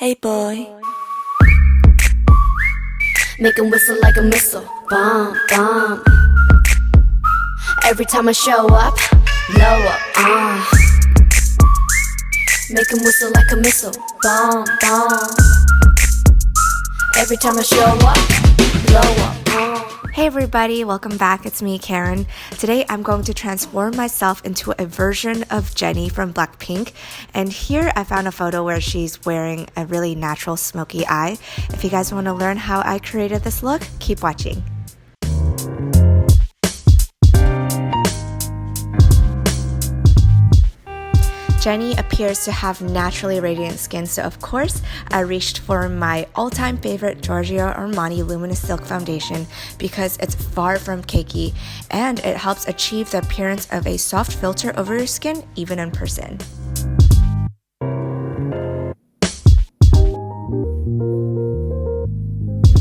Hey boy. Make him whistle like a missile. Bomb, bomb. Every time I show up, blow up. Make him whistle like a missile. Bomb, bomb. Every time I show up, blow up. Hey everybody, welcome back. It's me, Karen. Today I'm going to transform myself into a version of Jennie from BLACKPINK. And here I found a photo where she's wearing a really natural smoky eye. If you guys want to learn how I created this look, keep watching. Jennie appears to have naturally radiant skin, so of course I reached for my all-time favorite Giorgio Armani Luminous Silk Foundation because it's far from cakey and it helps achieve the appearance of a soft filter over your skin even in person.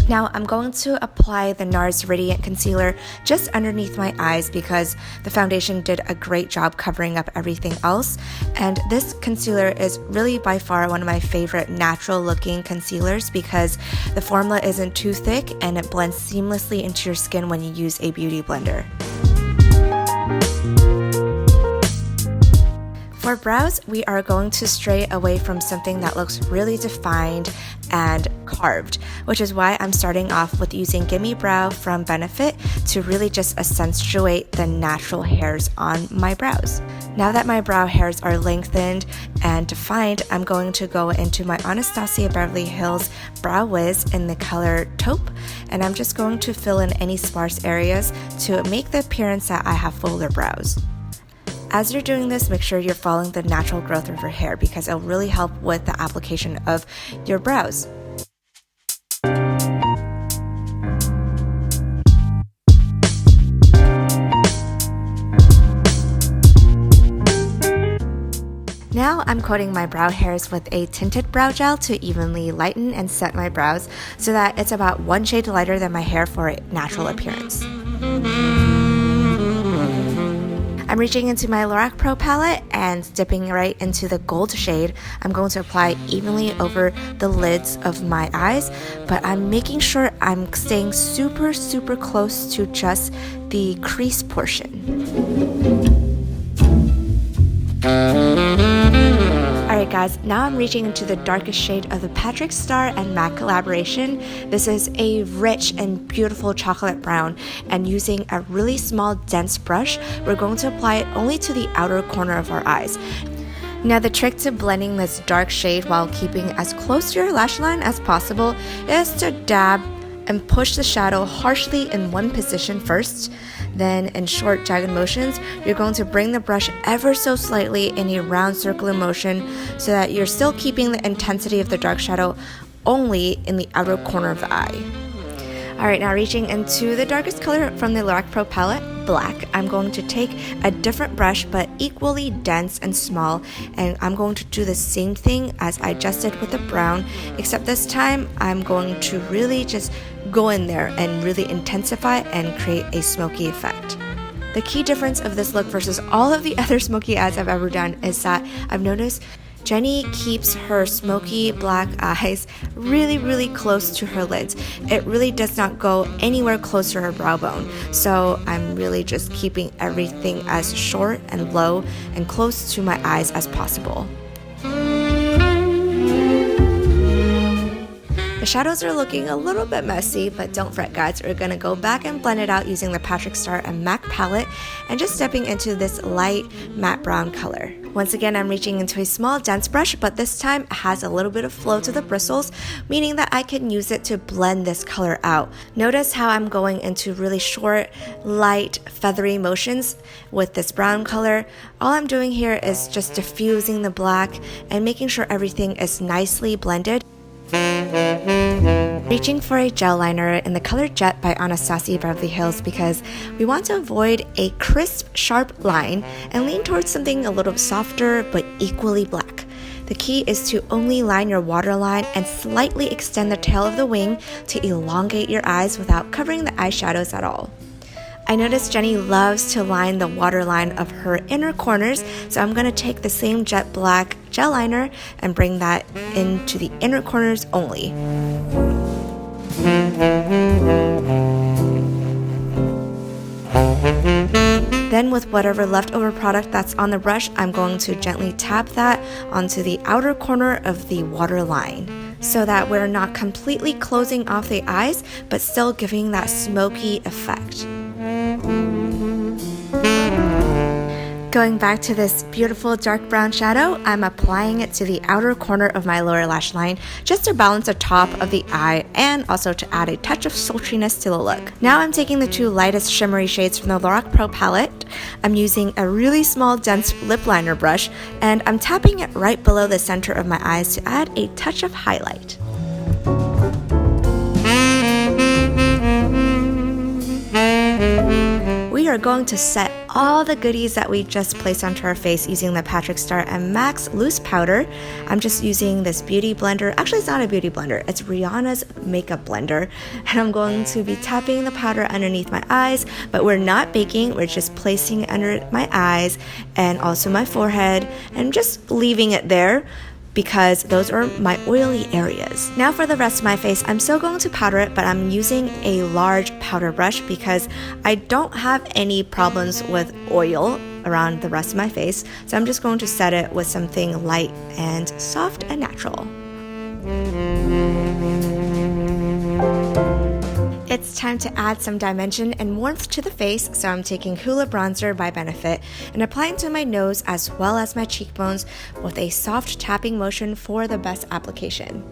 Now I'm going to apply the NARS Radiant Concealer just underneath my eyes because the foundation did a great job covering up everything else. And this concealer is really by far one of my favorite natural looking concealers because the formula isn't too thick and it blends seamlessly into your skin when you use a beauty blender. For brows, we are going to stray away from something that looks really defined and carved, which is why I'm starting off with using Gimme Brow from Benefit to really just accentuate the natural hairs on my brows. Now that my brow hairs are lengthened and defined, I'm going to go into my Anastasia Beverly Hills Brow Wiz in the color Taupe, and I'm just going to fill in any sparse areas to make the appearance that I have fuller brows. As you're doing this, make sure you're following the natural growth of your hair because it'll really help with the application of your brows. Now I'm coating my brow hairs with a tinted brow gel to evenly lighten and set my brows so that it's about one shade lighter than my hair for a natural appearance. I'm reaching into my Lorac Pro Palette and dipping right into the gold shade. I'm going to apply evenly over the lids of my eyes, but I'm making sure I'm staying super close to just the crease portion. Alright guys, now I'm reaching into the darkest shade of the Patrickstarrr and MAC collaboration. This is a rich and beautiful chocolate brown, and using a really small dense brush, we're going to apply it only to the outer corner of our eyes. Now the trick to blending this dark shade while keeping as close to your lash line as possible is to dab and push the shadow harshly in one position first. Then in short jagged motions, you're going to bring the brush ever so slightly in a round circular motion so that you're still keeping the intensity of the dark shadow only in the outer corner of the eye. Alright, now reaching into the darkest color from the Lorac Pro Palette, Black, I'm going to take a different brush but equally dense and small, and I'm going to do the same thing as I just did with the brown, except this time I'm going to really just go in there and really intensify and create a smoky effect. The key difference of this look versus all of the other smoky eyes I've ever done is that I've noticed Jennie keeps her smoky black eyes really close to her lids. It really does not go anywhere close to her brow bone. So I'm really just keeping everything as short and low and close to my eyes as possible. The shadows are looking a little bit messy, but don't fret guys, we're going to go back and blend it out using the Patrickstarrr and MAC palette and just stepping into this light matte brown color. Once again, I'm reaching into a small dense brush, but this time it has a little bit of flow to the bristles, meaning that I can use it to blend this color out. Notice how I'm going into really short, light, feathery motions with this brown color. All I'm doing here is just diffusing the black and making sure everything is nicely blended. Reaching for a gel liner in the color Jet by Anastasia Beverly Hills because we want to avoid a crisp, sharp line and lean towards something a little softer but equally black. The key is to only line your waterline and slightly extend the tail of the wing to elongate your eyes without covering the eyeshadows at all. I noticed Jenni loves to line the waterline of her inner corners, so I'm going to take the same jet black gel liner and bring that into the inner corners only. Then with whatever leftover product that's on the brush, I'm going to gently tap that onto the outer corner of the waterline so that we're not completely closing off the eyes, but still giving that smoky effect. Going back to this beautiful dark brown shadow, I'm applying it to the outer corner of my lower lash line just to balance the top of the eye and also to add a touch of sultriness to the look. Now I'm taking the two lightest shimmery shades from the Lorac Pro Palette. I'm using a really small dense lip liner brush and I'm tapping it right below the center of my eyes to add a touch of highlight. We are going to set all the goodies that we just placed onto our face using the Patrickstarrr and MAC loose powder. I'm just using this beauty blender. Actually, it's not a beauty blender. It's Rihanna's makeup blender. And I'm going to be tapping the powder underneath my eyes, but we're not baking. We're just placing it under my eyes and also my forehead and just leaving it there, because those are my oily areas. Now for the rest of my face, I'm still going to powder it, but I'm using a large powder brush because I don't have any problems with oil around the rest of my face. So I'm just going to set it with something light and soft and natural. It's time to add some dimension and warmth to the face, so I'm taking Hoola Bronzer by Benefit and applying to my nose as well as my cheekbones with a soft tapping motion for the best application.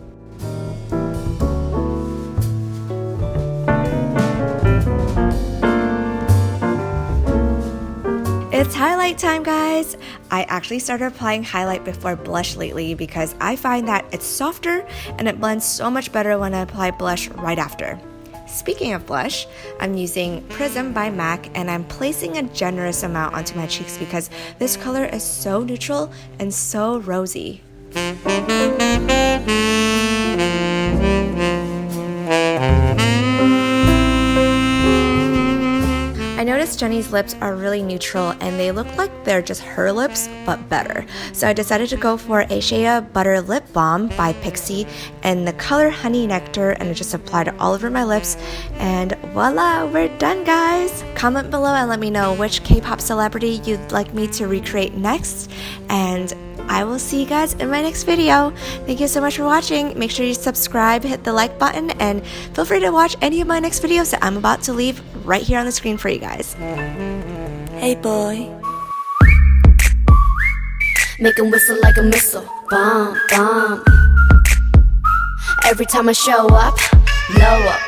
It's highlight time, guys! I actually started applying highlight before blush lately because I find that it's softer and it blends so much better when I apply blush right after. Speaking of blush, I'm using Prism by MAC and I'm placing a generous amount onto my cheeks because this color is so neutral and so rosy. I noticed Jenni's lips are really neutral and they look like they're just her lips, but better. So I decided to go for a Shea Butter Lip Balm by PIXI in the color Honey Nectar, and I just applied it all over my lips, and voila, we're done, guys! Comment below and let me know which K-pop celebrity you'd like me to recreate next, and I will see you guys in my next video. Thank you so much for watching. Make sure you subscribe, hit the like button, and feel free to watch any of my next videos that I'm about to leave right here on the screen for you guys. Hey boy. Make 'em whistle like a missile. Bomb, bomb. Every time I show up, blow up,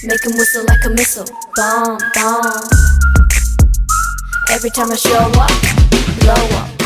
Make 'em whistle like a missile. Bomb, bomb. Every time I show up, blow up.